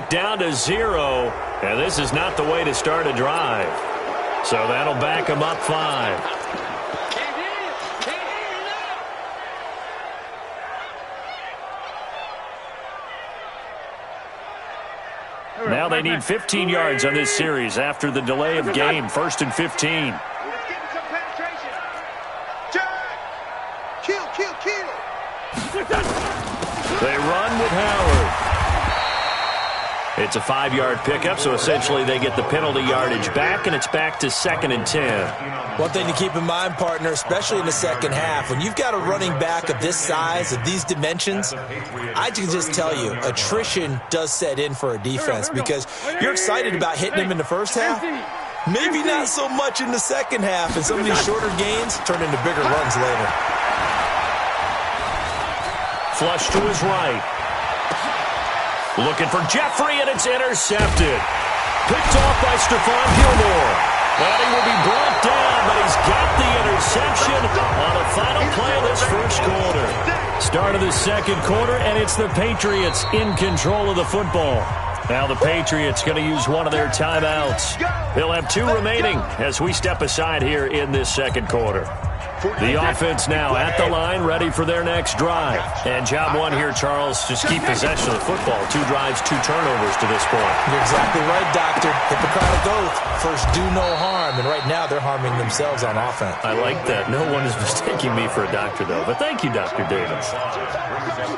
clock down to 0, and this is not the way to start a drive. So that'll back them up 5. Now they need 15 yards on this series after the delay of game. 1st and 15. They run with Howard. It's a 5-yard pickup, so essentially they get the penalty yardage back, and it's back to 2nd and 10. One thing to keep in mind, partner, especially in the second half, when you've got a running back of this size, of these dimensions, I can just tell you, attrition does set in for a defense because you're excited about hitting him in the first half. Maybe not so much in the second half, and some of these shorter gains turn into bigger runs later. Flush to his right. Looking for Jeffrey, and it's intercepted. Picked off by Stephon Gilmore. And he will be brought down, but he's got the interception on the final play of this first quarter. Start of the second quarter, and it's the Patriots in control of the football. Now the Patriots going to use one of their timeouts. They'll have 2 remaining as we step aside here in this second quarter. The offense now at the line, ready for their next drive. And job one here, Charles, just keep possession of the football. 2 drives, 2 turnovers to this point. You're exactly right, Doctor. Hippocratic oath. First, do no harm. And right now, they're harming themselves on offense. I like that. No one is mistaking me for a doctor, though. But thank you, Dr. Davis.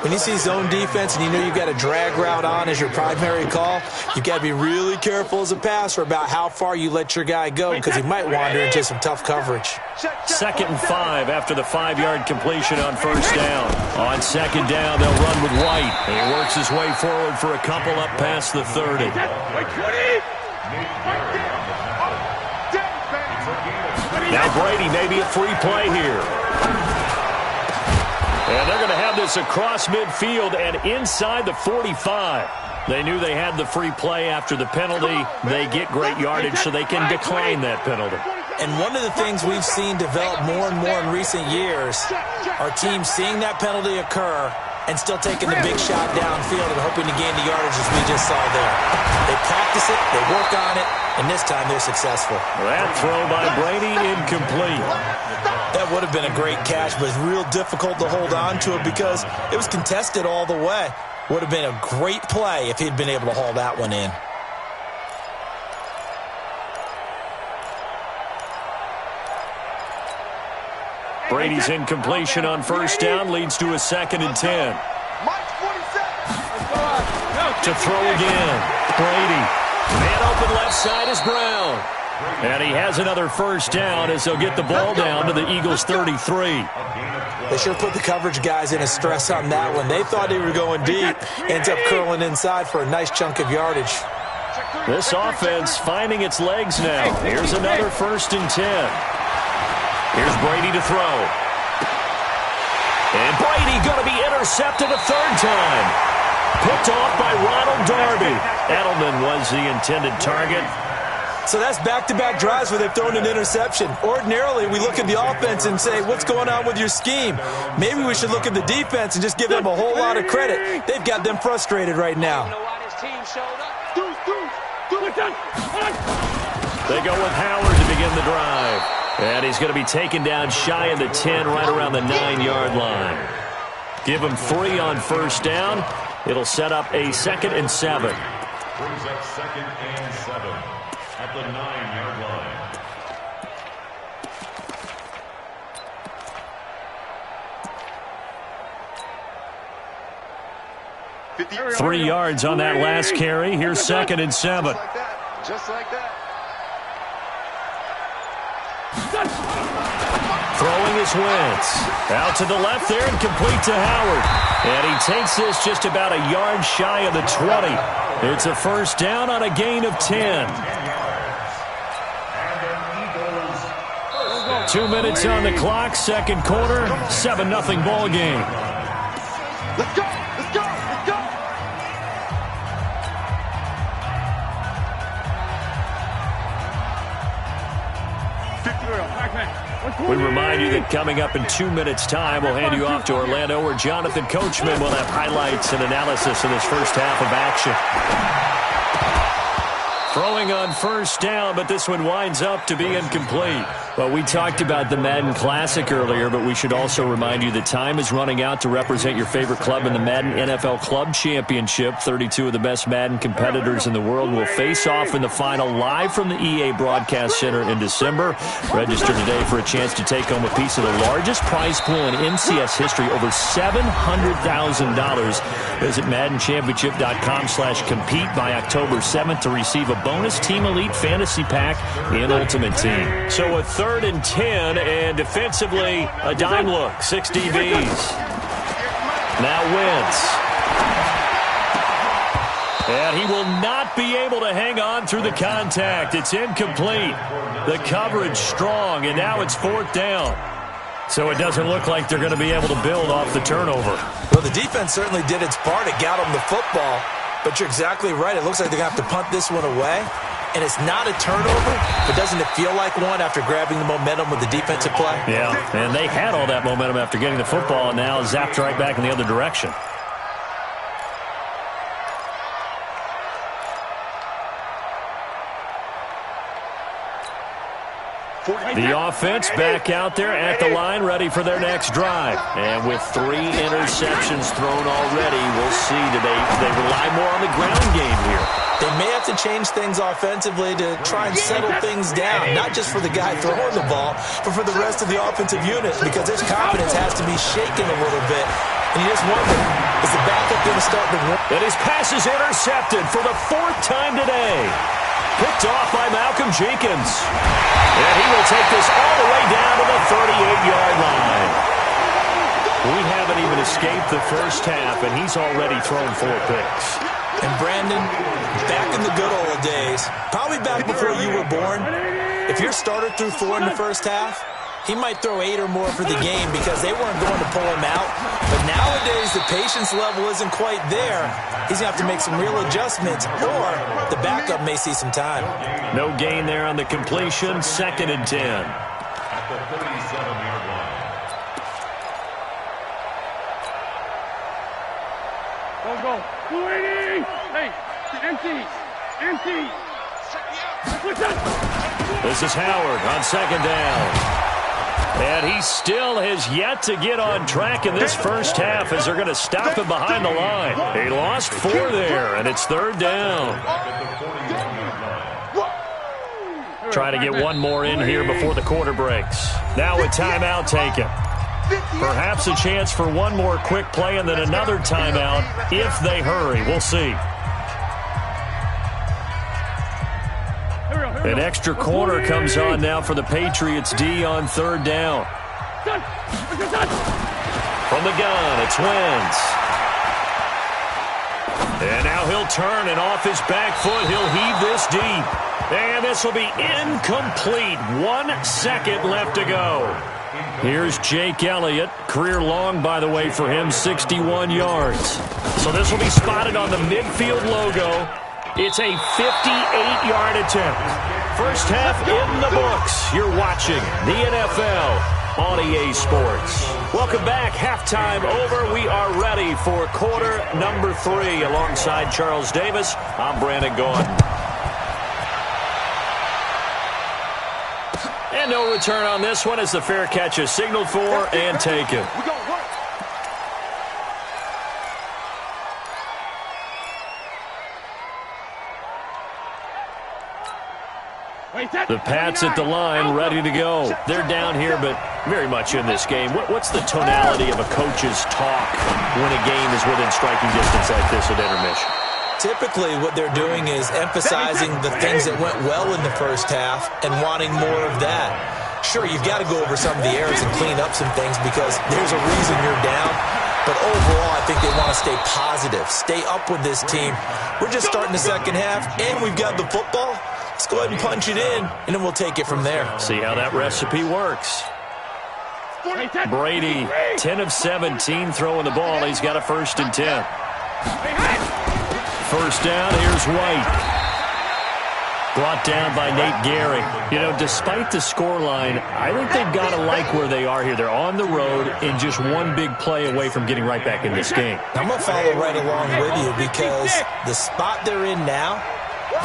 When you see zone defense and you know you've got a drag route on as your primary call, you've got to be really careful as a passer about how far you let your guy go because he might wander into some tough coverage. 2nd and 5 after the 5-yard completion on first down. On second down, they'll run with White. And he works his way forward for a couple up past the 30. Now Brady, maybe a free play here. And they're going to have this across midfield and inside the 45. They knew they had the free play after the penalty. They get great yardage so they can decline that penalty. And one of the things we've seen develop more and more in recent years are teams seeing that penalty occur and still taking the big shot downfield and hoping to gain the yardage as we just saw there. They practice it, they work on it, and this time they're successful. That throw by Brady incomplete. That would have been a great catch, but it's real difficult to hold on to it because it was contested all the way. Would have been a great play if he'd been able to haul that one in. Brady's incompletion on first down leads to a 2nd and 10. To throw again. Brady. Man open left side is Brown. And he has another first down as they'll get the ball down to the Eagles' 33. They sure put the coverage guys in a stress on that one. They thought they were going deep. Ends up curling inside for a nice chunk of yardage. This offense finding its legs now. Here's another 1st and 10. Here's Brady to throw. And Brady going to be intercepted a 3rd time. Picked off by Ronald Darby. Edelman was the intended target. So that's back-to-back drives where they've thrown an interception. Ordinarily, we look at the offense and say, what's going on with your scheme? Maybe we should look at the defense and just give them a whole lot of credit. They've got them frustrated right now. They go with Howard to begin the drive. And he's going to be taken down shy of the 10, right around the 9-yard line. Give him 3 on first down. It'll set up a 2nd and 7. Brings up 2nd and 7 at the 9-yard line. 3 yards on that last carry. Here's 2nd and 7. Just like that. Throwing is Wentz. Out to the left there and complete to Howard. And he takes this just about a yard shy of the 20. It's a first down on a gain of 10. 2 minutes on the clock, second quarter, 7-0 ball game. Let's go! Let's go! Let's go! We remind you that coming up in 2 minutes' time, we'll hand you off to Orlando, where Jonathan Coachman will have highlights and analysis of this first half of action. Throwing on first down, but this one winds up to be incomplete. Well, we talked about the Madden Classic earlier, but we should also remind you that time is running out to represent your favorite club in the Madden NFL Club Championship. 32 of the best Madden competitors in the world will face off in the final live from the EA Broadcast Center in December. Register today for a chance to take home a piece of the largest prize pool in MCS history, over $700,000. Visit MaddenChampionship.com/compete by October 7th to receive a bonus Team Elite Fantasy Pack in Ultimate Team. So a 3rd and 10, and defensively, a dime look. 6 DBs. Now Wentz. And he will not be able to hang on through the contact. It's incomplete. The coverage strong, and now it's 4th down. So it doesn't look like they're going to be able to build off the turnover. Well, the defense certainly did its part. It got them the football. But you're exactly right. It looks like they're going to have to punt this one away. And it's not a turnover, but doesn't it feel like one after grabbing the momentum with the defensive play? Yeah, and they had all that momentum after getting the football, and now zapped right back in the other direction. The offense back out there at the line, ready for their next drive. And with 3 interceptions thrown already, we'll see. Do they rely more on the ground game here? They may have to change things offensively to try and settle things down, not just for the guy throwing the ball, but for the rest of the offensive unit, because his confidence has to be shaken a little bit. And you just wonder, is the backup going to start to win? And his pass is intercepted for the 4th time today. Picked off by Malcolm Jenkins. And he will take this all the way down to the 38-yard line. We haven't even escaped the first half, and he's already thrown 4 picks. And Brandon, back in the good old days, probably back before you were born, if your starter threw 4 in the first half, he might throw 8 or more for the game because they weren't going to pull him out. But nowadays, the patience level isn't quite there. He's going to have to make some real adjustments, or the backup may see some time. No gain there on the completion. 2nd and 10. At the 37-yard line. Go. 280. Hey, empty. This is Howard on 2nd down. And he still has yet to get on track in this first half as they're going to stop him behind the line. He lost 4 there, and it's 3rd down. Try to get one more in here before the quarter breaks. Now a timeout taken. Perhaps a chance for one more quick play and then another timeout if they hurry. We'll see. An extra corner comes on now for the Patriots D on 3rd down. From the gun, it's Wentz. And now he'll turn, and off his back foot, he'll heave this deep. And this will be incomplete. 1 second left to go. Here's Jake Elliott. Career long, by the way, for him, 61 yards. So this will be spotted on the midfield logo. It's a 58-yard attempt. First half in the books. You're watching the NFL on EA Sports. Welcome back. Halftime over. We are ready for quarter number 3. Alongside Charles Davis, I'm Brandon Gordon. And no return on this one as the fair catch is signaled for and taken. The Pats at the line, ready to go. They're down here, but very much in this game. What's the tonality of a coach's talk when a game is within striking distance like this at intermission? Typically, what they're doing is emphasizing the things that went well in the first half and wanting more of that. Sure, you've got to go over some of the errors and clean up some things because there's a reason you're down. But overall, I think they want to stay positive, stay up with this team. We're just starting the second half, and we've got the football. Let's go ahead and punch it in, and then we'll take it from there. See how that recipe works. Brady, 10 of 17 throwing the ball. He's got a 1st and 10. First down, here's White. Brought down by Nate Gehry. You know, despite the scoreline, I think they've got to like where they are here. They're on the road and just one big play away from getting right back in this game. I'm going to follow right along with you because the spot they're in now,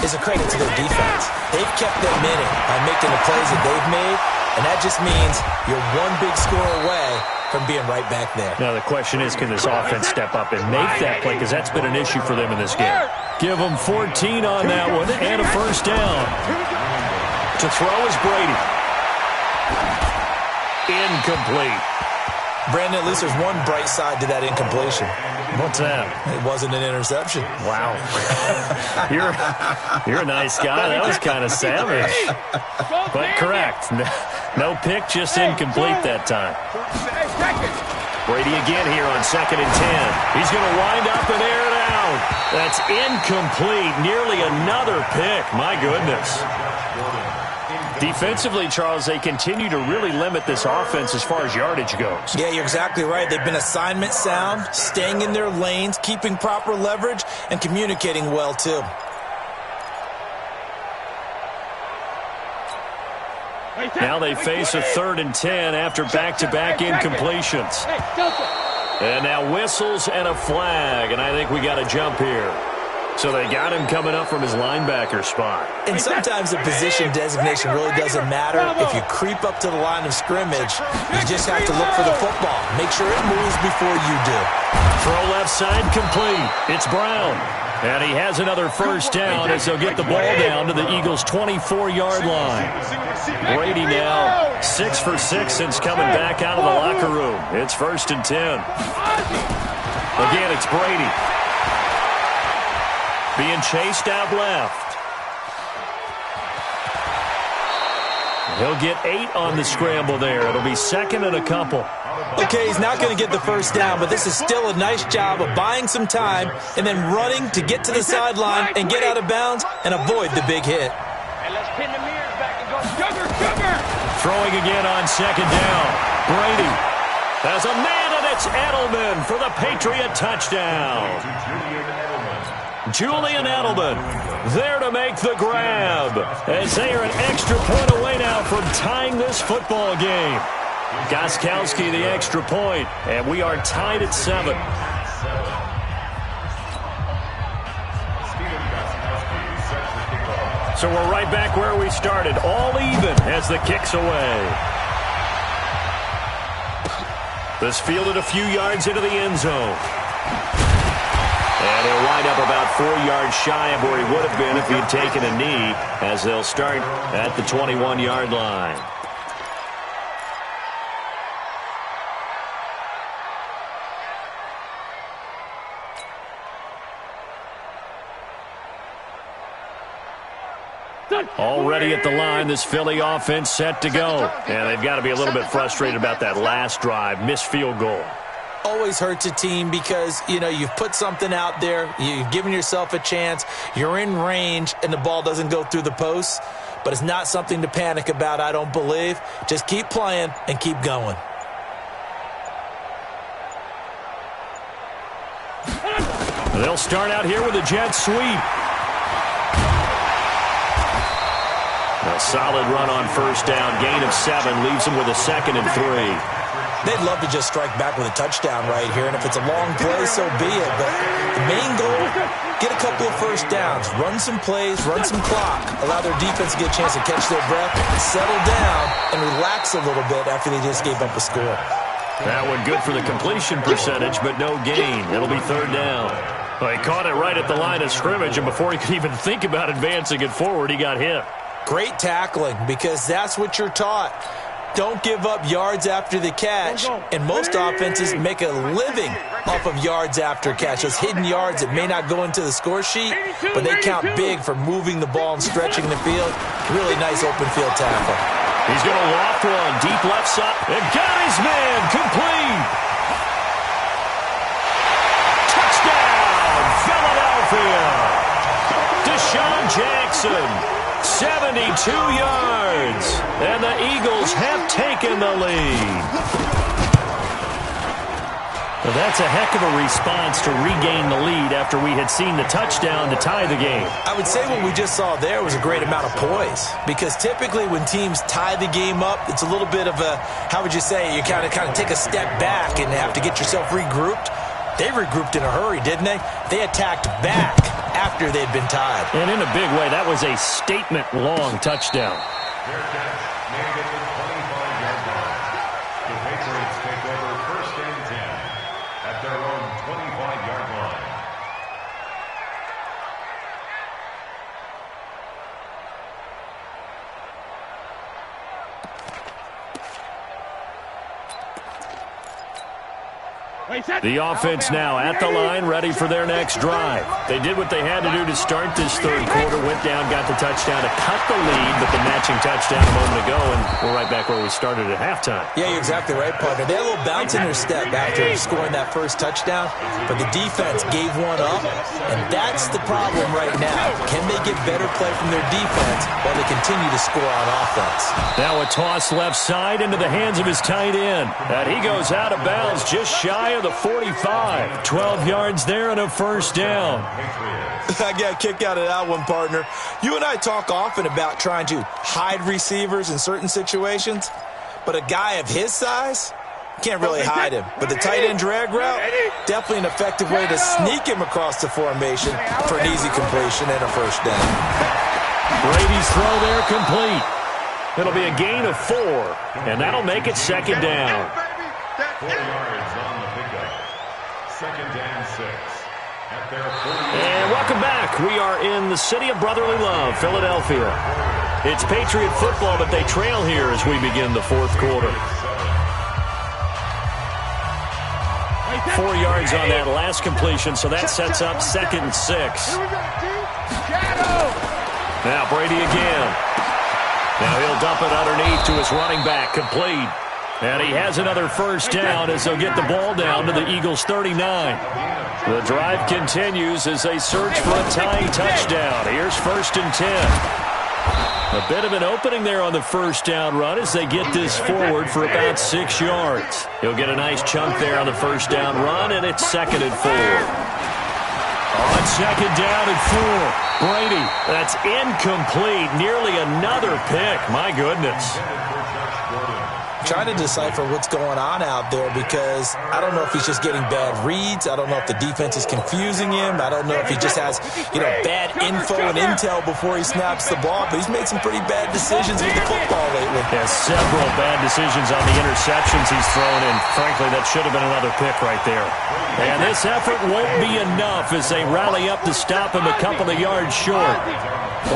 is a credit to their defense. They've kept them in it by making the plays that they've made, and that just means you're one big score away from being right back there. Now the question is, can this offense step up and make that play? Because that's been an issue for them in this game. Give them 14 on that one and a first down. To throw is Brady. Incomplete. Brandon, at least there's one bright side to that incompletion. What's that? It wasn't an interception. Wow. You're a nice guy. That was kind of savage. But correct. No pick, just incomplete that time. Brady again here on 2nd and 10. He's going to wind up and air it out. That's incomplete. Nearly another pick. My goodness. Defensively, Charles, they continue to really limit this offense as far as yardage goes. Yeah, you're exactly right. They've been assignment sound, staying in their lanes, keeping proper leverage, and communicating well, too. Now they face a 3rd and 10 after back-to-back incompletions. And now whistles and a flag, and I think we got a jump here. So they got him coming up from his linebacker spot. And sometimes the position designation really doesn't matter. If you creep up to the line of scrimmage, you just have to look for the football. Make sure it moves before you do. Throw left side complete. It's Brown. And he has another first down as they'll get the ball down to the Eagles' 24-yard line. Brady now 6 for 6 since coming back out of the locker room. It's 1st and 10. Again, it's Brady. Being chased out left. He'll get 8 on the scramble there. It'll be 2nd and a couple. Okay, he's not going to get the first down, but this is still a nice job of buying some time and then running to get to the sideline and get out of bounds and avoid the big hit. And let's pin the mirrors back and go, sugar! Throwing again on 2nd down. Brady has a man, and it's Edelman for the Patriot touchdown. Julian Edelman there to make the grab as they are an extra point away now from tying this football game. Gostkowski the extra point, and we are tied at 7. So we're right back where we started, all even as the kick's away. This fielded a few yards into the end zone. And he'll wind up about 4 yards shy of where he would have been if he had taken a knee, as they'll start at the 21-yard line. Already at the line, this Philly offense set to go. And they've got to be a little bit frustrated about that last drive, missed field goal. Always hurts a team because, you know, you've put something out there, you've given yourself a chance, you're in range, and the ball doesn't go through the posts. But it's not something to panic about, I don't believe. Just keep playing and keep going. They'll start out here with a jet sweep. A solid run on first down. Gain of 7 leaves them with a 2nd and 3. They'd love to just strike back with a touchdown right here, and if it's a long play, so be it. But the main goal, get a couple of first downs, run some plays, run some clock, allow their defense to get a chance to catch their breath, settle down, and relax a little bit after they just gave up a score. That one good for the completion percentage, but no gain. It'll be 3rd down. Well, he caught it right at the line of scrimmage, and before he could even think about advancing it forward, he got hit. Great tackling, because that's what you're taught. Don't give up yards after the catch, and most offenses make a living off of yards after catch. Those hidden yards that may not go into the score sheet, but they count big for moving the ball and stretching the field. Really nice open field tackle. He's going to loft one deep left side, and got his man complete. Touchdown, Philadelphia. Deshaun Jackson. 72 yards, and the Eagles have taken the lead. Well, that's a heck of a response to regain the lead after we had seen the touchdown to tie the game. I would say what we just saw there was a great amount of poise, because typically when teams tie the game up, it's a little bit of a, how would you say, you kind of take a step back and have to get yourself regrouped. They regrouped in a hurry, didn't they? They attacked back after after they'd been tied. And in a big way, that was a statement-long touchdown. Bearcats made it to the 25-yard line. The Patriots take over 1st and 10 at their own 25-yard line. The offense now at the line, ready for their next drive. They did what they had to do to start this third quarter, went down, got the touchdown to cut the lead, but the matching touchdown a moment ago, and we're right back where we started at halftime. Yeah, you're exactly right, partner. They had a little bounce in their step after scoring that first touchdown, but the defense gave one up, and that's the problem right now. Can they get better play from their defense while they continue to score on offense? Now a toss left side into the hands of his tight end. And he goes out of bounds just shy of the 45. 12 yards there and a first down. I got a kick out of that one, partner. You and I talk often about trying to hide receivers in certain situations, but a guy of his size, can't really hide him. But the tight end drag route, definitely an effective way to sneak him across the formation for an easy completion and a first down. Brady's throw there complete. It'll be a gain of 4, and that'll make it second down. 4 yards on the pickup. 2nd and 6 at their 40. And welcome back. We are in the city of brotherly love, Philadelphia. It's Patriot football, but they trail here as we begin the fourth quarter. 4 yards on that last completion, so that sets up 2nd and 6. Now Brady again. Now he'll dump it underneath to his running back, complete. And he has another first down as they'll get the ball down to the Eagles' 39. The drive continues as they search for a tying touchdown. Here's 1st and 10. A bit of an opening there on the first down run as they get this forward for about 6 yards. He'll get a nice chunk there on the first down run, and it's 2nd and 4. On 2nd down and 4. Brady, that's incomplete. Nearly another pick. My goodness. Trying to decipher what's going on out there because I don't know if he's just getting bad reads. I don't know if the defense is confusing him. I don't know if he just has, bad info and intel before he snaps the ball. But he's made some pretty bad decisions with the football lately. Yeah, several bad decisions on the interceptions he's thrown in. Frankly, that should have been another pick right there. And this effort won't be enough as they rally up to stop him a couple of yards short.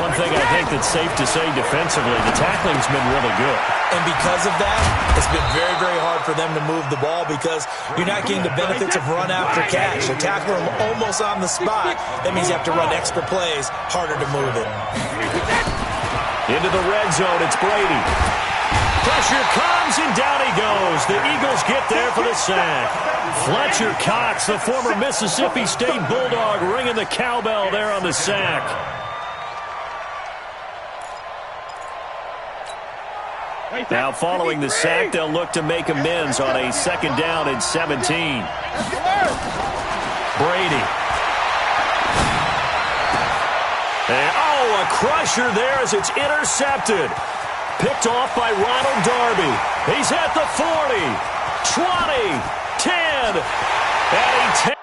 One thing I think that's safe to say defensively, the tackling's been really good. And because of that, it's been very, very hard for them to move the ball because you're not getting the benefits of run after catch. So tackle them almost on the spot. That means you have to run extra plays, harder to move it. Into the red zone, it's Brady. Pressure comes, and down he goes. The Eagles get there for the sack. Fletcher Cox, the former Mississippi State Bulldog, ringing the cowbell there on the sack. Now following the sack, they'll look to make amends on a 2nd down and 17. Brady. And, a crusher there as it's intercepted. Picked off by Ronald Darby. He's at the 40, 20, 10, and he takes